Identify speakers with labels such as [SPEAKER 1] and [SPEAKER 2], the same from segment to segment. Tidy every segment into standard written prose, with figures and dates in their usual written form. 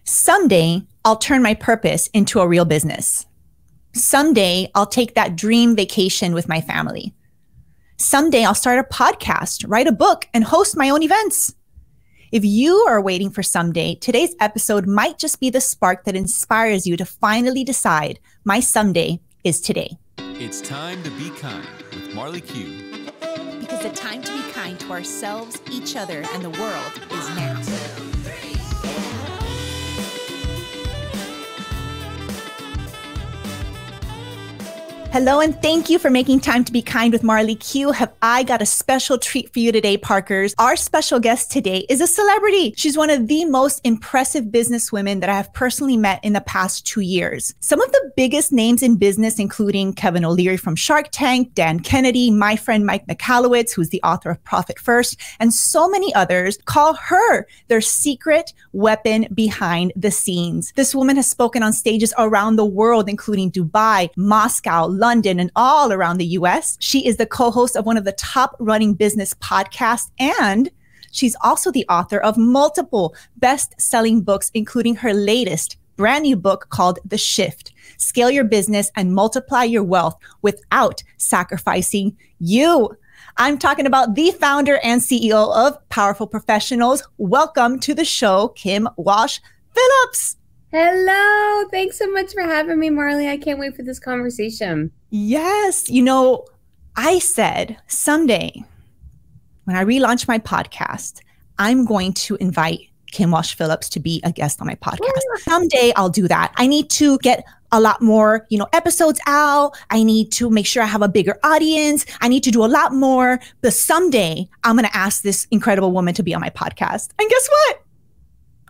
[SPEAKER 1] Someday, I'll turn my purpose into a real business. Someday, I'll take that dream vacation with my family. Someday, I'll start a podcast, write a book, and host my own events. If you are waiting for someday, today's episode might just be the spark that inspires you to finally decide my someday is today.
[SPEAKER 2] It's time to be kind with Marley Q.
[SPEAKER 1] Because the time to be kind to ourselves, each other, and the world is now. Hello, and thank you for making time to be kind with Marley Q. Have I got a special treat for you today, Parkers? Our special guest today is a celebrity. She's one of the most impressive businesswomen that I have personally met in the past 2 years. Some of the biggest names in business, including Kevin O'Leary from Shark Tank, Dan Kennedy, my friend Mike Michalowicz, who's the author of Profit First, and so many others, call her their secret weapon behind the scenes. This woman has spoken on stages around the world, including Dubai, Moscow, London, and all around the US. She is the co-host of one of the top running business podcasts, and she's also the author of multiple best-selling books, including her latest brand new book called The Shift: Scale Your Business and Multiply Your Wealth Without Sacrificing You. I'm talking about the founder and CEO of Powerful Professionals. Welcome to the show, Kim Walsh Phillips.
[SPEAKER 3] Hello. Thanks so much for having me, Marley. I can't wait for this conversation.
[SPEAKER 1] Yes. I said someday when I relaunch my podcast, I'm going to invite Kim Walsh Phillips to be a guest on my podcast. Someday I'll do that. I need to get a lot more, episodes out. I need to make sure I have a bigger audience. I need to do a lot more. But someday I'm going to ask this incredible woman to be on my podcast. And guess what?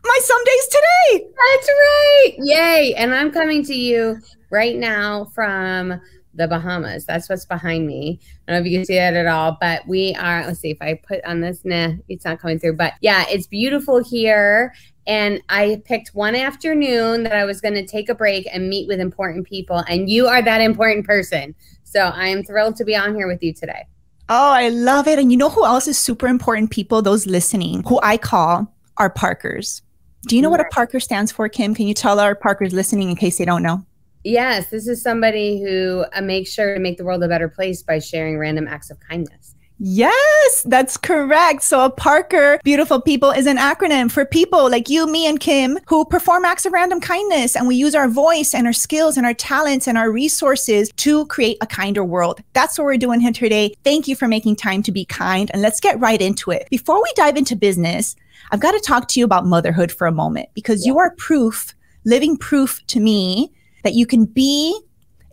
[SPEAKER 1] My someday's today.
[SPEAKER 3] That's right. Yay. And I'm coming to you right now from the Bahamas. That's what's behind me. I don't know if you can see that at all, but we are, let's see if I put on this. Nah, it's not coming through. But yeah, it's beautiful here. And I picked one afternoon that I was going to take a break and meet with important people. And you are that important person. So I am thrilled to be on here with you today.
[SPEAKER 1] Oh, I love it. And you know who else is super important people? Those listening, who I call our Parkers. Do you know what a Parker stands for, Kim? Can you tell our Parkers listening in case they don't know?
[SPEAKER 3] Yes, this is somebody who makes sure to make the world a better place by sharing random acts of kindness.
[SPEAKER 1] Yes, that's correct. So a Parker, beautiful people, is an acronym for people like you, me, and Kim who perform acts of random kindness. And we use our voice and our skills and our talents and our resources to create a kinder world. That's what we're doing here today. Thank you for making time to be kind. And let's get right into it. Before we dive into business, I've got to talk to you about motherhood for a moment, because you are proof, living proof to me that you can be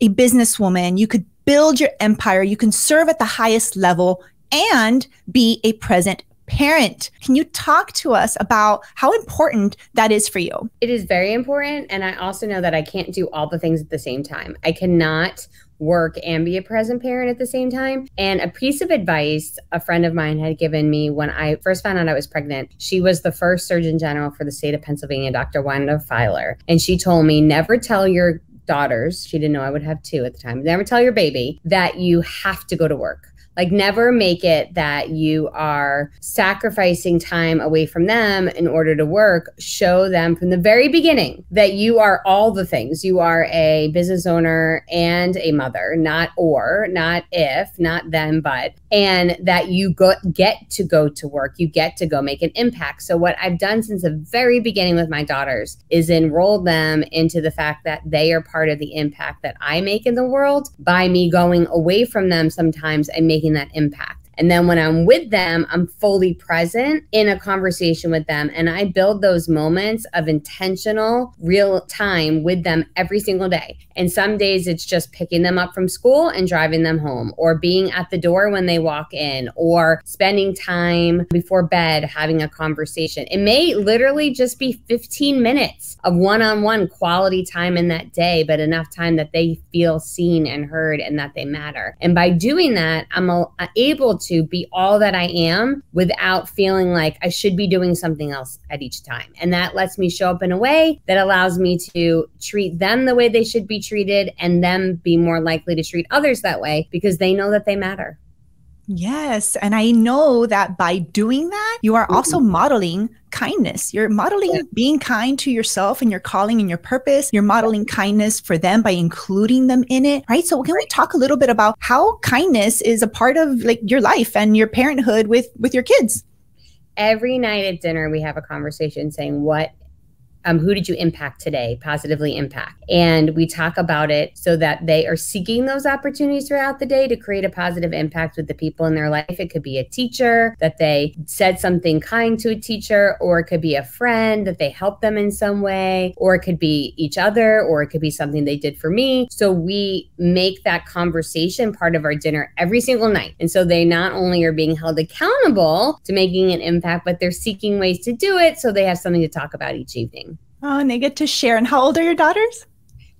[SPEAKER 1] a businesswoman, you could build your empire, you can serve at the highest level and be a present parent. Can you talk to us about how important that is for you?
[SPEAKER 3] It is very important. And I also know that I can't do all the things at the same time. I cannot work and be a present parent at the same time. And a piece of advice a friend of mine had given me when I first found out I was pregnant, she was the first Surgeon General for the state of Pennsylvania, Dr. Wanda Filer. And she told me, never tell your daughters, she didn't know I would have 2 at the time, never tell your baby that you have to go to work. Like, never make it that you are sacrificing time away from them in order to work. Show them from the very beginning that you are all the things. You are a business owner and a mother, not if, not then, but, and that you get to go to work. You get to go make an impact. So what I've done since the very beginning with my daughters is enroll them into the fact that they are part of the impact that I make in the world by me going away from them sometimes and making that impact. And then when I'm with them, I'm fully present in a conversation with them. And I build those moments of intentional, real time with them every single day. And some days it's just picking them up from school and driving them home, or being at the door when they walk in, or spending time before bed having a conversation. It may literally just be 15 minutes of one-on-one quality time in that day, but enough time that they feel seen and heard and that they matter. And by doing that, I'm able to be all that I am without feeling like I should be doing something else at each time. And that lets me show up in a way that allows me to treat them the way they should be treated, and them be more likely to treat others that way because they know that they matter.
[SPEAKER 1] Yes. And I know that by doing that, you are also modeling kindness. You're modeling being kind to yourself and your calling and your purpose. You're modeling kindness for them by including them in it, right? So can we talk a little bit about how kindness is a part of like your life and your parenthood with your kids?
[SPEAKER 3] Every night at dinner, we have a conversation saying, who did you impact today, positively impact? And we talk about it so that they are seeking those opportunities throughout the day to create a positive impact with the people in their life. It could be a teacher, that they said something kind to a teacher, or it could be a friend, that they helped them in some way, or it could be each other, or it could be something they did for me. So we make that conversation part of our dinner every single night. And so they not only are being held accountable to making an impact, but they're seeking ways to do it so they have something to talk about each evening.
[SPEAKER 1] Oh, and they get to share. And how old are your daughters?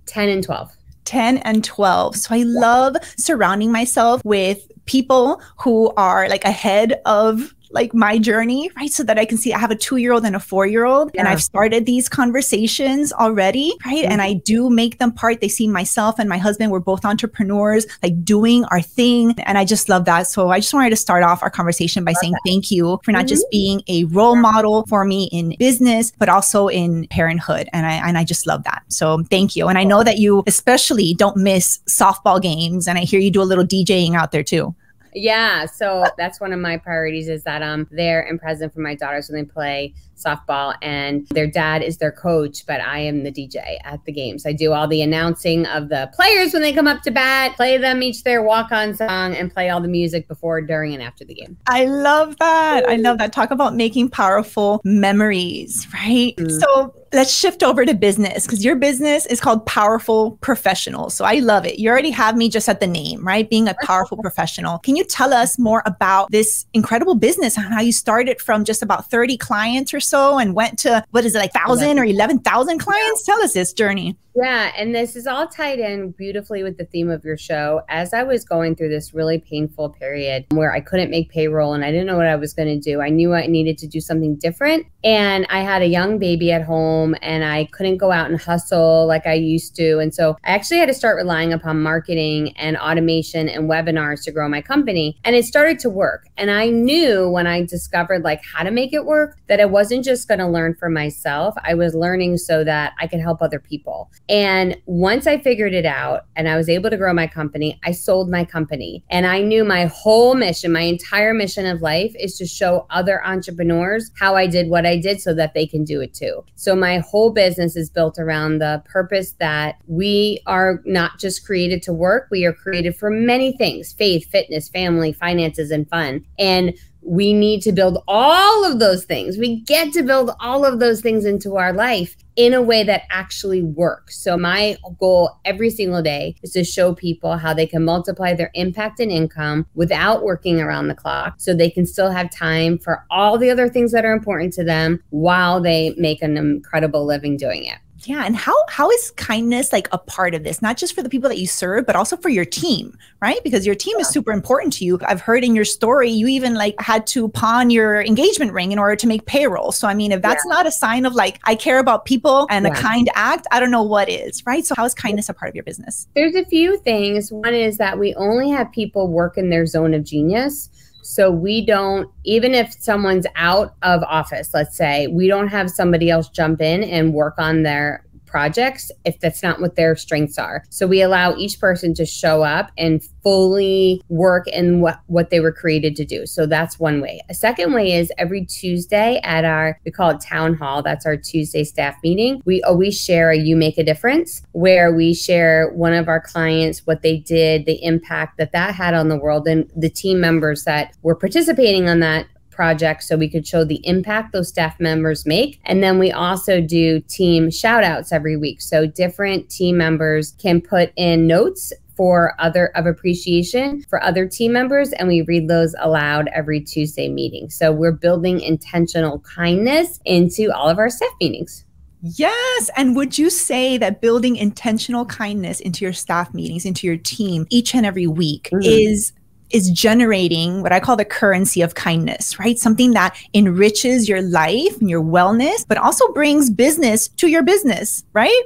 [SPEAKER 3] 10 and 12.
[SPEAKER 1] 10 and 12. So I love surrounding myself with people who are like ahead of like my journey, right? So that I can see I have a 2-year-old and a 4-year-old, and I've started these conversations already, right? And I do make them part. They see myself and my husband, we're both entrepreneurs, like doing our thing. And I just love that. So I just wanted to start off our conversation by saying thank you for not just being a role model for me in business, but also in parenthood. And I just love that. So thank you. And I know that you especially don't miss softball games. And I hear you do a little DJing out there too.
[SPEAKER 3] Yeah, so that's one of my priorities, is that I'm there and present for my daughters when they play softball, and their dad is their coach, but I am the DJ at the games. I do all the announcing of the players when they come up to bat, play them each their walk-on song, and play all the music before, during, and after the game.
[SPEAKER 1] I love that. I love that. Talk about making powerful memories, right? So let's shift over to business, because your business is called Powerful Professional. So I love it. You already have me just at the name, right? Being a powerful professional. Can you tell us more about this incredible business and how you started from just about 30 clients or so and went to, what is it, like 1,000 or 11,000 clients? Tell us this journey.
[SPEAKER 3] Yeah, and this is all tied in beautifully with the theme of your show. As I was going through this really painful period where I couldn't make payroll and I didn't know what I was going to do, I knew I needed to do something different. And I had a young baby at home and I couldn't go out and hustle like I used to. And so I actually had to start relying upon marketing and automation and webinars to grow my company. And it started to work. And I knew when I discovered like how to make it work, that I wasn't just going to learn for myself. I was learning so that I could help other people. And once I figured it out and I was able to grow my company, I sold my company. And I knew my whole mission, my entire mission of life is to show other entrepreneurs how I did what I did so that they can do it too. So my whole business is built around the purpose that we are not just created to work, we are created for many things: faith, fitness, family, finances, and fun. And we need to build all of those things. We get to build all of those things into our life in a way that actually works. So my goal every single day is to show people how they can multiply their impact and income without working around the clock, so they can still have time for all the other things that are important to them while they make an incredible living doing it.
[SPEAKER 1] Yeah. And how is kindness like a part of this, not just for the people that you serve, but also for your team, right? Because your team is super important to you. I've heard in your story, you even like had to pawn your engagement ring in order to make payroll. So, I mean, if that's not a sign of like, I care about people and a kind act, I don't know what is, right? So how is kindness a part of your business?
[SPEAKER 3] There's a few things. One is that we only have people work in their zone of genius. So we don't, even if someone's out of office, let's say, we don't have somebody else jump in and work on their projects if that's not what their strengths are. So we allow each person to show up and fully work in what they were created to do. So that's one way. A second way is every Tuesday at we call it town hall. That's our Tuesday staff meeting. We always share a You Make a Difference, where we share one of our clients, what they did, the impact that had on the world, and the team members that were participating on that project, so we could show the impact those staff members make. And then we also do team shout outs every week. So different team members can put in notes of appreciation for other team members, and we read those aloud every Tuesday meeting. So we're building intentional kindness into all of our staff meetings.
[SPEAKER 1] Yes. And would you say that building intentional kindness into your staff meetings, into your team each and every week is generating what I call the currency of kindness, right? Something that enriches your life and your wellness, but also brings business to your business, right?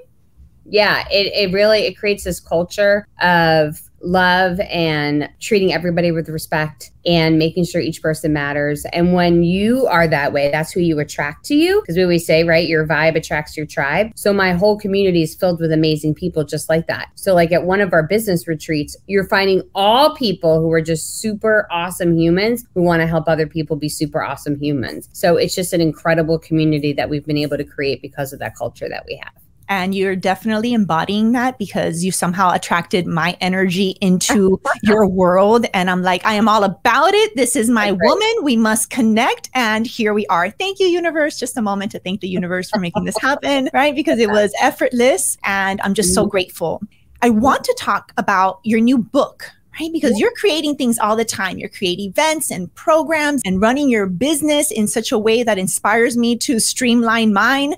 [SPEAKER 3] Yeah, it really creates this culture of love and treating everybody with respect and making sure each person matters. And when you are that way, that's who you attract to you. Because we always say, right, your vibe attracts your tribe. So my whole community is filled with amazing people just like that. So like at one of our business retreats, you're finding all people who are just super awesome humans who want to help other people be super awesome humans. So it's just an incredible community that we've been able to create because of that culture that we have.
[SPEAKER 1] And you're definitely embodying that because you somehow attracted my energy into your world. And I'm like, I am all about it. This is my woman. We must connect. And here we are. Thank you, universe. Just a moment to thank the universe for making this happen, right? Because it was effortless. And I'm just so grateful. I want to talk about your new book, right? Because you're creating things all the time. You're creating events and programs and running your business in such a way that inspires me to streamline mine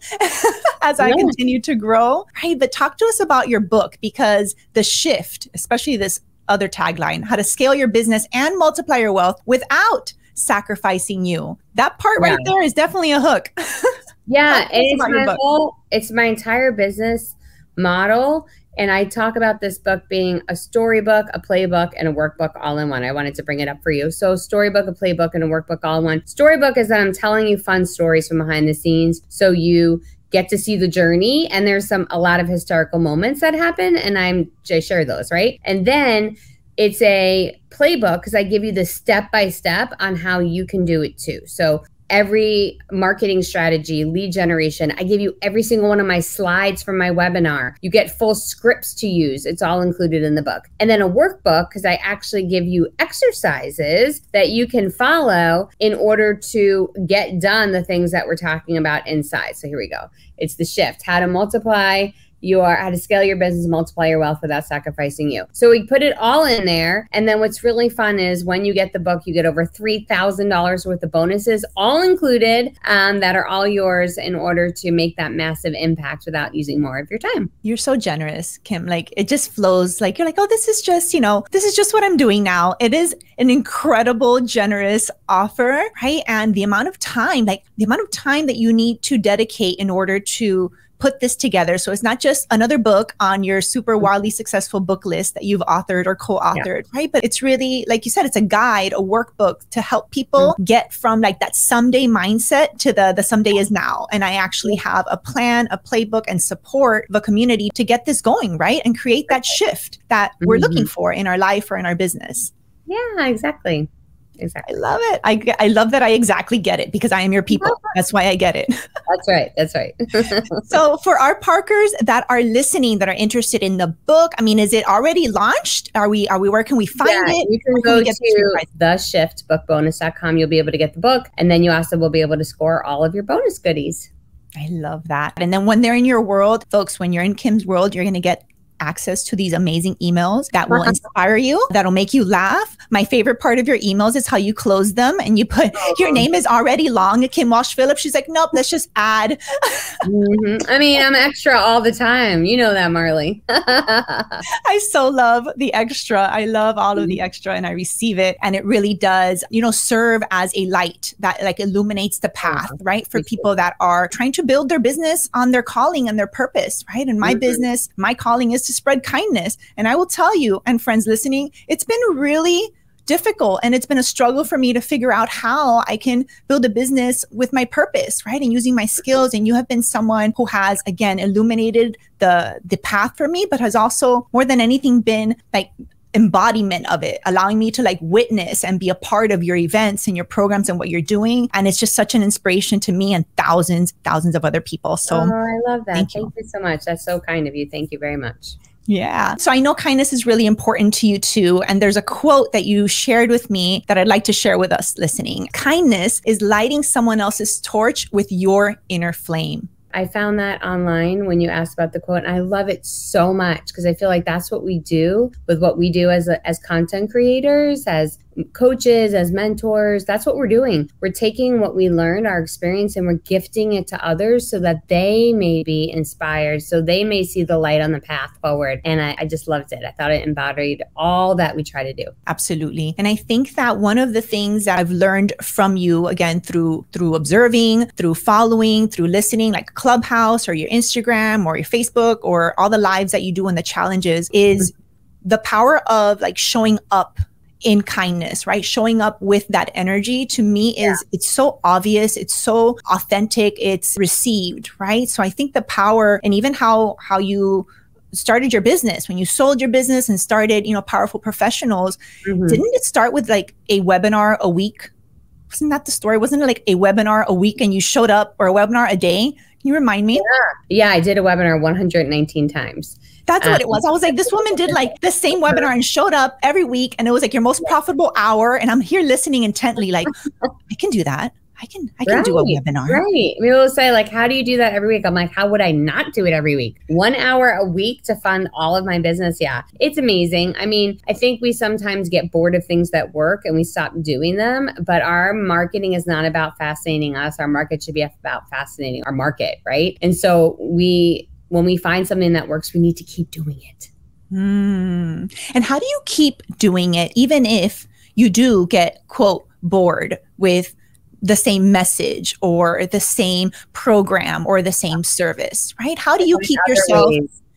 [SPEAKER 1] as I continue to grow, right? But talk to us about your book, because the shift, especially this other tagline, how to scale your business and multiply your wealth without sacrificing you. That part right there is definitely a hook.
[SPEAKER 3] Yeah, and it's my entire business model. And I talk about this book being a storybook, a playbook, and a workbook all in one. I wanted to bring it up for you. So storybook, a playbook, and a workbook all in one. Storybook is that I'm telling you fun stories from behind the scenes. So you get to see the journey. And there's a lot of historical moments that happen. And I share those, right? And then it's a playbook because I give you the step-by-step on how you can do it too. So every marketing strategy, lead generation, I give you every single one of my slides from my webinar. You get full scripts to use. It's all included in the book. And then a workbook, because I actually give you exercises that you can follow in order to get done the things that we're talking about inside. So here we go. It's the shift, how to scale your business and multiply your wealth without sacrificing you. So we put it all in there. And then what's really fun is when you get the book, you get over $3,000 worth of bonuses, all included, that are all yours in order to make that massive impact without using more of your time.
[SPEAKER 1] You're so generous, Kim. Like it just flows. Like you're like, oh, this is just what I'm doing now. It is an incredible, generous offer, right? And the amount of time that you need to dedicate in order to put this together. So it's not just another book on your super wildly successful book list that you've authored or co-authored, right? But it's really, like you said, it's a guide, a workbook to help people get from like that someday mindset to the someday is now. And I actually have a plan, a playbook, and support the community to get this going, right? And create that shift that we're looking for in our life or in our business.
[SPEAKER 3] Yeah, exactly. Exactly.
[SPEAKER 1] I love it. I love that I exactly get it because I am your people. That's why I get it.
[SPEAKER 3] That's right. That's right.
[SPEAKER 1] So for our Parkers that are listening, that are interested in the book, I mean, is it already launched? Are we, where can we find it?
[SPEAKER 3] You can go to theshiftbookbonus.com. You'll be able to get the book. And then you also will be able to score all of your bonus goodies.
[SPEAKER 1] I love that. And then when they're in your world, folks, when you're in Kim's world, you're going to get access to these amazing emails that will inspire you, that'll make you laugh. My favorite part of your emails is how you close them and you put, your name is already long, Kim Walsh Phillips. She's like, nope, let's just add.
[SPEAKER 3] I mean, I'm extra all the time. You know that, Marley.
[SPEAKER 1] I so love the extra. I love all of the extra and I receive it. And it really does, serve as a light that like illuminates the path, right? For people that are trying to build their business on their calling and their purpose, right? And my business, my calling is to spread kindness. And I will tell you, and friends listening, it's been really difficult and it's been a struggle for me to figure out how I can build a business with my purpose, right? And using my skills. And you have been someone who has, again, illuminated the path for me, but has also more than anything been like embodiment of it, allowing me to like witness and be a part of your events and your programs and what you're doing. And it's just such an inspiration to me and thousands of other people. So
[SPEAKER 3] I love that. Thank you so much. That's so kind of you. Thank you very much.
[SPEAKER 1] Yeah. So I know kindness is really important to you too. And there's a quote that you shared with me that I'd like to share with us listening. Kindness is lighting someone else's torch with your inner flame.
[SPEAKER 3] I found that online when you asked about the quote, and I love it so much because I feel like that's what we do with what we do as content creators, as coaches, as mentors. That's what we're doing. We're taking what we learned, our experience, and we're gifting it to others so that they may be inspired, so they may see the light on the path forward. And I just loved it. I thought it embodied all that we try to do.
[SPEAKER 1] Absolutely. And I think that one of the things that I've learned from you, again, through observing, through following, through listening, like Clubhouse or your Instagram or your Facebook or all the lives that you do and the challenges, is the power of like showing up in kindness, right? Showing up with that energy to me is, it's so obvious. It's so authentic. It's received, right? So I think the power, and even how you started your business, when you sold your business and started, Powerful Professionals, didn't it start with like a webinar a week? Wasn't that the story? Wasn't it like a webinar a week and you showed up, or a webinar a day? Can you remind me?
[SPEAKER 3] Yeah, I did a webinar 119 times.
[SPEAKER 1] That's what it was. I was like, this woman did like the same webinar and showed up every week. And it was like your most profitable hour. And I'm here listening intently, like, I can do that. I can do a webinar.
[SPEAKER 3] Right. People will say like, how do you do that every week? I'm like, how would I not do it every week? 1 hour a week to fund all of my business. Yeah, it's amazing. I mean, I think we sometimes get bored of things that work and we stop doing them, but our marketing is not about fascinating us. Our market should be about fascinating our market, right? And so when we find something that works, we need to keep doing it.
[SPEAKER 1] And how do you keep doing it, even if you do get, quote, bored with the same message or the same program or the same service, right? How do you keep yourself?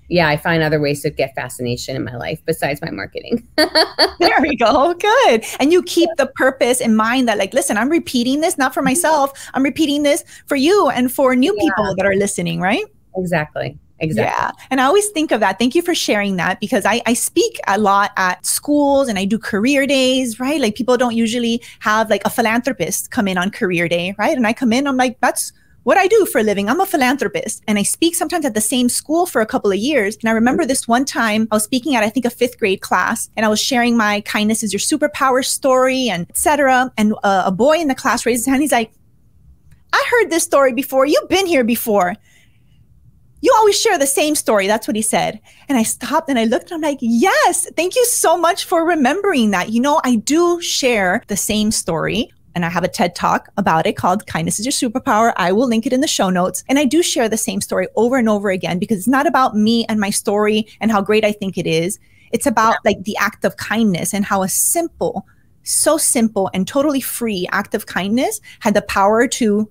[SPEAKER 3] Yeah, I find other ways to get fascination in my life besides my marketing.
[SPEAKER 1] There we go. Good. And you keep the purpose in mind that like, listen, I'm repeating this, not for myself. I'm repeating this for you and for new people that are listening, right?
[SPEAKER 3] Exactly.
[SPEAKER 1] Yeah. And I always think of that. Thank you for sharing that, because I speak a lot at schools and I do career days, right? Like people don't usually have like a philanthropist come in on career day, right? And I come in, I'm like, that's what I do for a living. I'm a philanthropist. And I speak sometimes at the same school for a couple of years. And I remember this one time I was speaking at, I think, a 5th grade class, and I was sharing my kindness is your superpower story and et cetera. And a boy in the class raised his hand. He's like, I heard this story before. You've been here before. You always share the same story. That's what he said. And I stopped and I looked and I'm like, yes, thank you so much for remembering that. I do share the same story. And I have a TED Talk about it called Kindness is Your Superpower. I will link it in the show notes. And I do share the same story over and over again, because it's not about me and my story and how great I think it is. It's about like the act of kindness and how so simple and totally free act of kindness had the power to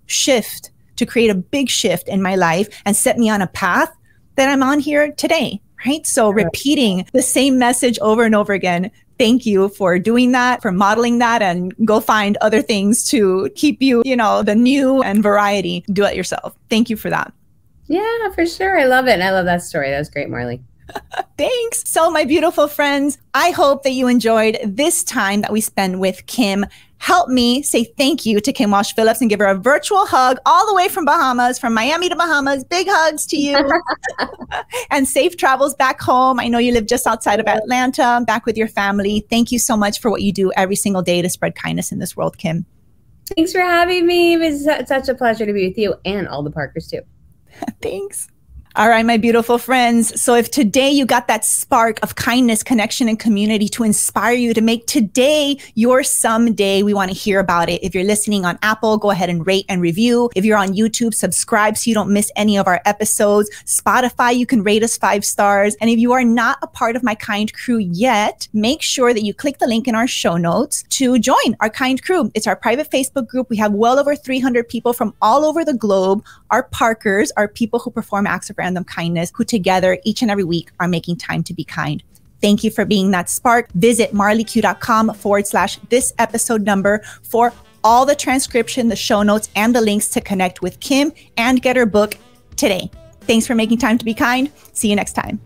[SPEAKER 1] create a big shift in my life and set me on a path that I'm on here today, right? So repeating the same message over and over again. Thank you for doing that, for modeling that, and go find other things to keep you, the new and variety. Do it yourself. Thank you for that.
[SPEAKER 3] Yeah, for sure. I love it. And I love that story. That was great, Marley.
[SPEAKER 1] Thanks. So my beautiful friends, I hope that you enjoyed this time that we spend with Kim. Help me say thank you to Kim Walsh Phillips and give her a virtual hug all the way from Bahamas, from Miami to Bahamas. Big hugs to you and safe travels back home. I know you live just outside of Atlanta, back with your family. Thank you so much for what you do every single day to spread kindness in this world, Kim.
[SPEAKER 3] Thanks for having me. It was such a pleasure to be with you and all the Parkers too.
[SPEAKER 1] Thanks. All right, my beautiful friends. So if today you got that spark of kindness, connection, and community to inspire you to make today your someday, we want to hear about it. If you're listening on Apple, go ahead and rate and review. If you're on YouTube, subscribe so you don't miss any of our episodes. Spotify, you can rate us 5 stars. And if you are not a part of my Kind Crew yet, make sure that you click the link in our show notes to join our Kind Crew. It's our private Facebook group. We have well over 300 people from all over the globe. Our Parkers are people who perform acts of random kindness, who together each and every week are making time to be kind. Thank you for being that spark. Visit marleyq.com/this episode number for all the transcription, the show notes, and the links to connect with Kim and get her book today. Thanks for making time to be kind. See you next time.